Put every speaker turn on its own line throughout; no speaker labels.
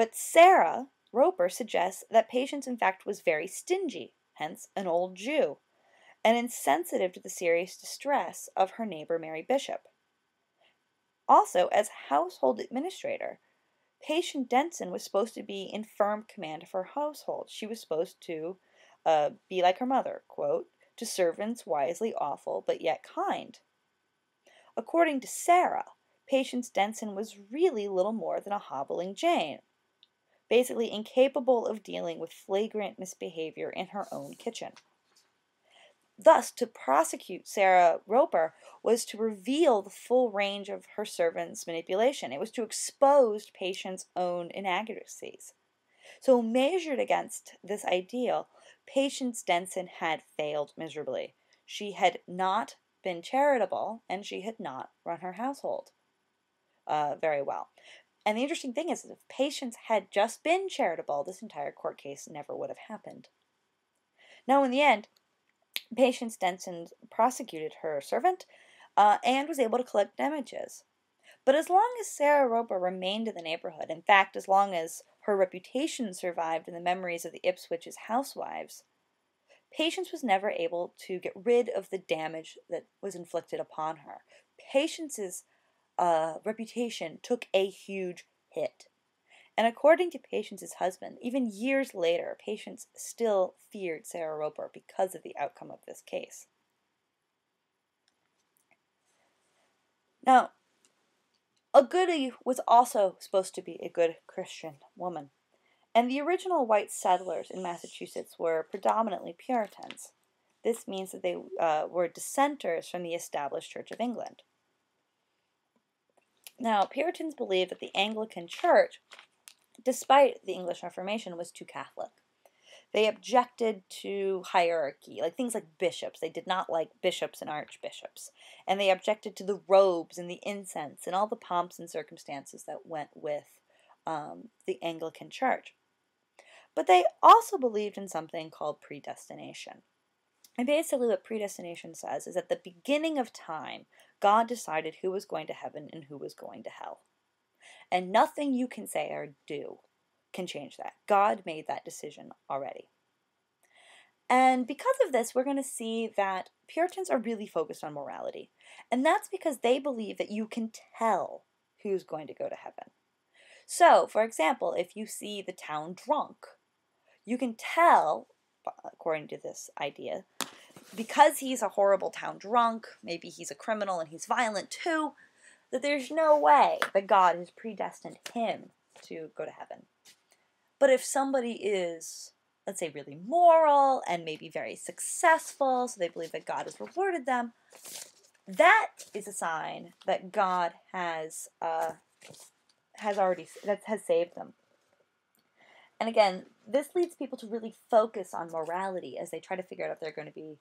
But Sarah Roper suggests that Patience in fact was very stingy, hence an old Jew, and insensitive to the serious distress of her neighbor Mary Bishop. Also, as household administrator, Patience Denson was supposed to be in firm command of her household. She was supposed to be like her mother, quote, to servants wisely awful, but yet kind. According to Sarah, Patience Denson was really little more than a hobbling Jane, basically incapable of dealing with flagrant misbehavior in her own kitchen. Thus, to prosecute Sarah Roper was to reveal the full range of her servant's manipulation. It was to expose Patience's own inaccuracies. So, measured against this ideal, Patience Denson had failed miserably. She had not been charitable, and she had not run her household very well. And the interesting thing is that if Patience had just been charitable, this entire court case never would have happened. Now, in the end, Patience Denson prosecuted her servant and was able to collect damages. But as long as Sarah Roper remained in the neighborhood, in fact, as long as her reputation survived in the memories of the Ipswich's housewives, Patience was never able to get rid of the damage that was inflicted upon her. Patience's reputation took a huge hit. And according to Patience's husband, even years later, Patience still feared Sarah Roper because of the outcome of this case. Now, a goody was also supposed to be a good Christian woman. And the original white settlers in Massachusetts were predominantly Puritans. This means that they were dissenters from the established Church of England. Now, Puritans believed that the Anglican Church, despite the English Reformation, was too Catholic. They objected to hierarchy, like things like bishops. They did not like bishops and archbishops. And they objected to the robes and the incense and all the pomps and circumstances that went with the Anglican Church. But they also believed in something called predestination. And basically what predestination says is at the beginning of time, God decided who was going to heaven and who was going to hell. And nothing you can say or do can change that. God made that decision already. And because of this, we're going to see that Puritans are really focused on morality. And that's because they believe that you can tell who's going to go to heaven. So, for example, if you see the town drunk, you can tell, according to this idea, because he's a horrible town drunk, maybe he's a criminal and he's violent too, that there's no way that God has predestined him to go to heaven. But if somebody is, let's say, really moral and maybe very successful, so they believe that God has rewarded them, that is a sign that God has saved them. And again, this leads people to really focus on morality as they try to figure out if they're going to be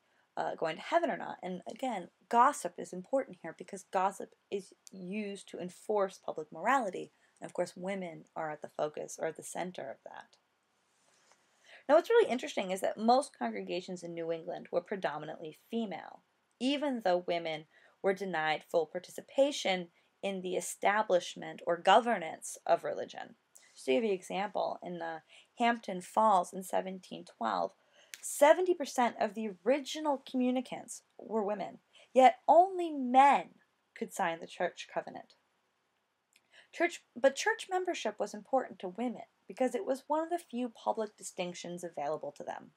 going to heaven or not. And again, gossip is important here because gossip is used to enforce public morality. And of course, women are at the focus or at the center of that. Now, what's really interesting is that most congregations in New England were predominantly female, even though women were denied full participation in the establishment or governance of religion. Just to give you an example, in Hampton Falls in 1712, 70% of the original communicants were women, yet only men could sign the church covenant. But church membership was important to women because it was one of the few public distinctions available to them.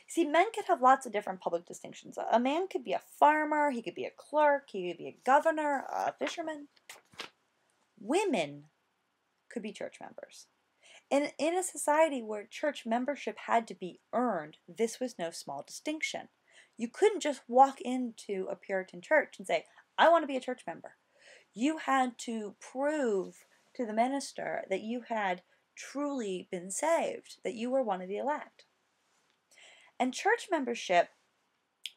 See, men could have lots of different public distinctions. A man could be a farmer, he could be a clerk, he could be a governor, a fisherman. Women could be church members. And in a society where church membership had to be earned, this was no small distinction. You couldn't just walk into a Puritan church and say, I want to be a church member. You had to prove to the minister that you had truly been saved, that you were one of the elect. And church membership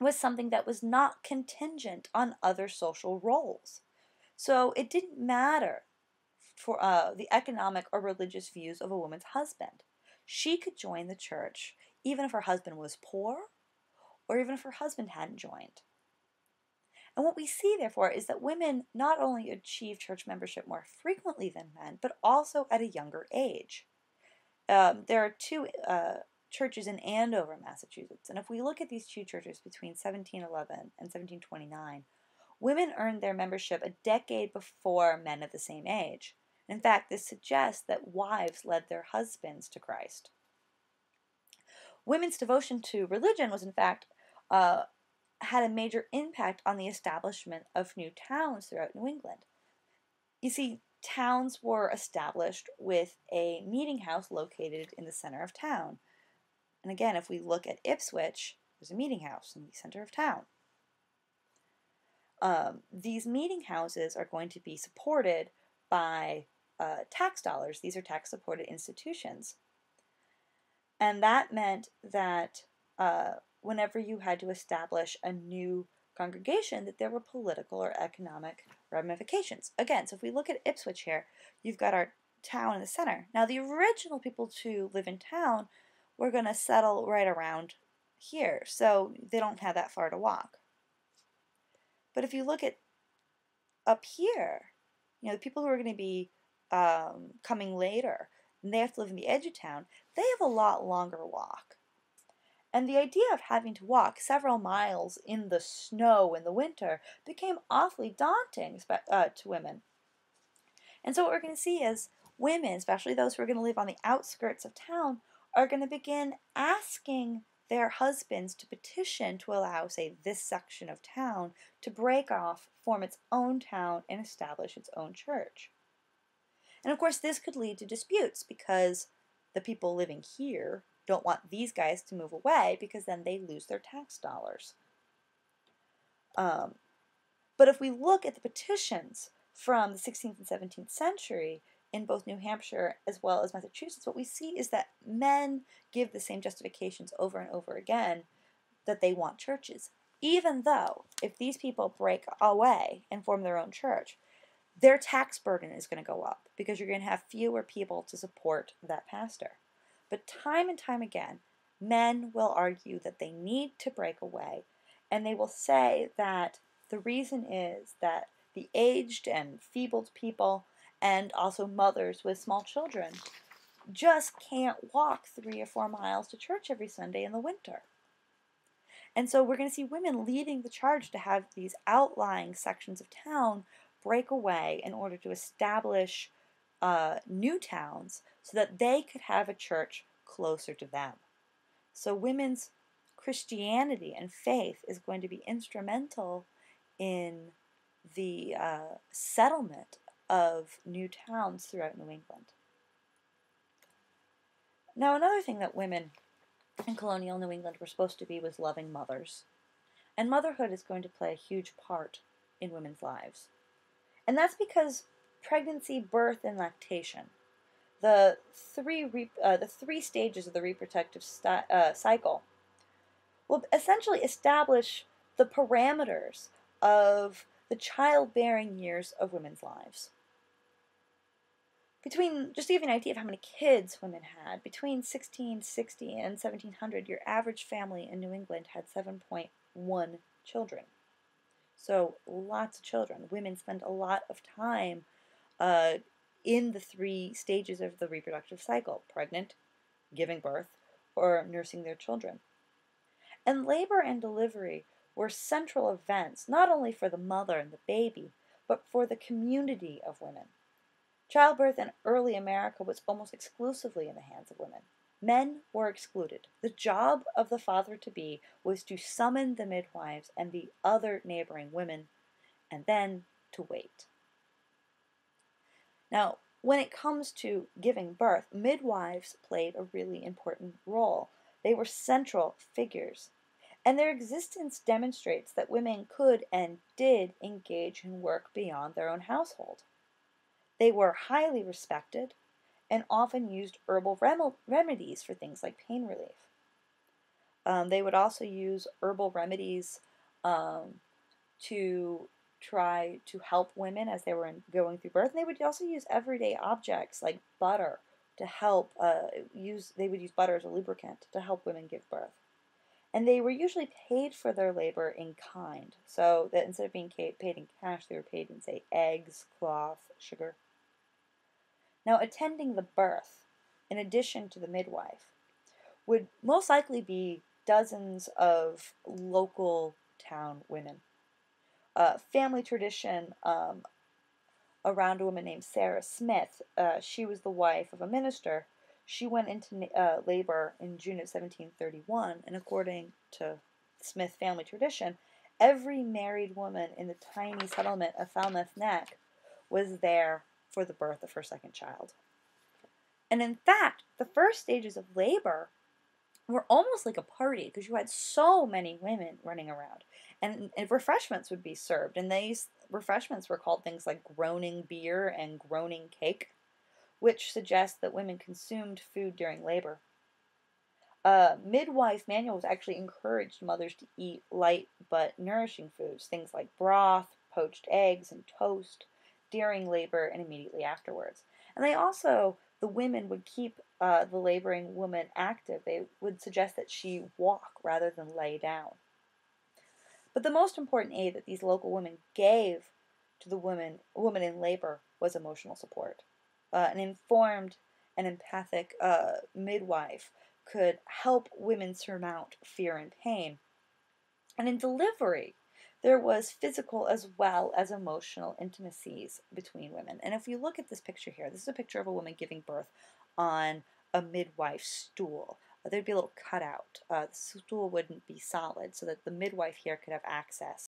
was something that was not contingent on other social roles. So it didn't matter for the economic or religious views of a woman's husband. She could join the church even if her husband was poor or even if her husband hadn't joined. And what we see, therefore, is that women not only achieve church membership more frequently than men, but also at a younger age. there are two churches in Andover, Massachusetts. And if we look at these two churches between 1711 and 1729, women earned their membership a decade before men of the same age. In fact, this suggests that wives led their husbands to Christ. Women's devotion to religion was, in fact, had a major impact on the establishment of new towns throughout New England. You see, towns were established with a meeting house located in the center of town. And again, if we look at Ipswich, there's a meeting house in the center of town. These meeting houses are going to be supported by tax dollars. These are tax-supported institutions. And that meant that whenever you had to establish a new congregation, that there were political or economic ramifications. Again, so if we look at Ipswich here, you've got our town in the center. Now, the original people to live in town were going to settle right around here, so they don't have that far to walk. But if you look at up here, the people who are going to be coming later, and they have to live in the edge of town, they have a lot longer walk. And the idea of having to walk several miles in the snow in the winter became awfully daunting to women. And so what we're going to see is women, especially those who are going to live on the outskirts of town, are going to begin asking their husbands to petition to allow, say, this section of town to break off, form its own town, and establish its own church. And of course, this could lead to disputes because the people living here don't want these guys to move away because then they lose their tax dollars. But if we look at the petitions from the 16th and 17th century in both New Hampshire as well as Massachusetts, what we see is that men give the same justifications over and over again that they want churches, even though if these people break away and form their own church, their tax burden is going to go up because you're going to have fewer people to support that pastor. But time and time again, men will argue that they need to break away, and they will say that the reason is that the aged and feebled people and also mothers with small children just can't walk 3 or 4 miles to church every Sunday in the winter. And so we're going to see women leading the charge to have these outlying sections of town break away in order to establish new towns so that they could have a church closer to them. So women's Christianity and faith is going to be instrumental in the settlement of new towns throughout New England. Now, another thing that women in colonial New England were supposed to be was loving mothers. And motherhood is going to play a huge part in women's lives. And that's because pregnancy, birth, and lactation, the three stages of the reproductive cycle, will essentially establish the parameters of the childbearing years of women's lives. Just to give you an idea of how many kids women had, between 1660 and 1700, your average family in New England had 7.1 children. So lots of children. Women spend a lot of time in the 3 stages of the reproductive cycle: pregnant, giving birth, or nursing their children. And labor and delivery were central events, not only for the mother and the baby, but for the community of women. Childbirth in early America was almost exclusively in the hands of women. Men were excluded. The job of the father-to-be was to summon the midwives and the other neighboring women, and then to wait. Now, when it comes to giving birth, midwives played a really important role. They were central figures, and their existence demonstrates that women could and did engage in work beyond their own household. They were highly respected and often used herbal remedies for things like pain relief. They would also use herbal remedies to try to help women as they were going through birth. And they would also use everyday objects like butter to help they would use butter as a lubricant to help women give birth. And they were usually paid for their labor in kind. So that instead of being paid in cash, they were paid in, say, eggs, cloth, sugar. Now, attending the birth in addition to the midwife, would most likely be dozens of local town women. Family tradition around a woman named Sarah Smith. She was the wife of a minister. She went into labor in June of 1731, and according to Smith family tradition, every married woman in the tiny settlement of Falmouth Neck was there for the birth of her second child. And in fact, the first stages of labor were almost like a party because you had so many women running around. And refreshments would be served, and these refreshments were called things like groaning beer and groaning cake, which suggests that women consumed food during labor. Midwife manuals actually encouraged mothers to eat light but nourishing foods, things like broth, poached eggs, and toast during labor and immediately afterwards. And the women would keep the laboring woman active. They would suggest that she walk rather than lay down. But the most important aid that these local women gave to the woman in labor was emotional support. An informed and empathic midwife could help women surmount fear and pain. And in delivery, there was physical as well as emotional intimacies between women. And if you look at this picture here, this is a picture of a woman giving birth on a midwife's stool. There'd be a little cutout. The stool wouldn't be solid so that the midwife here could have access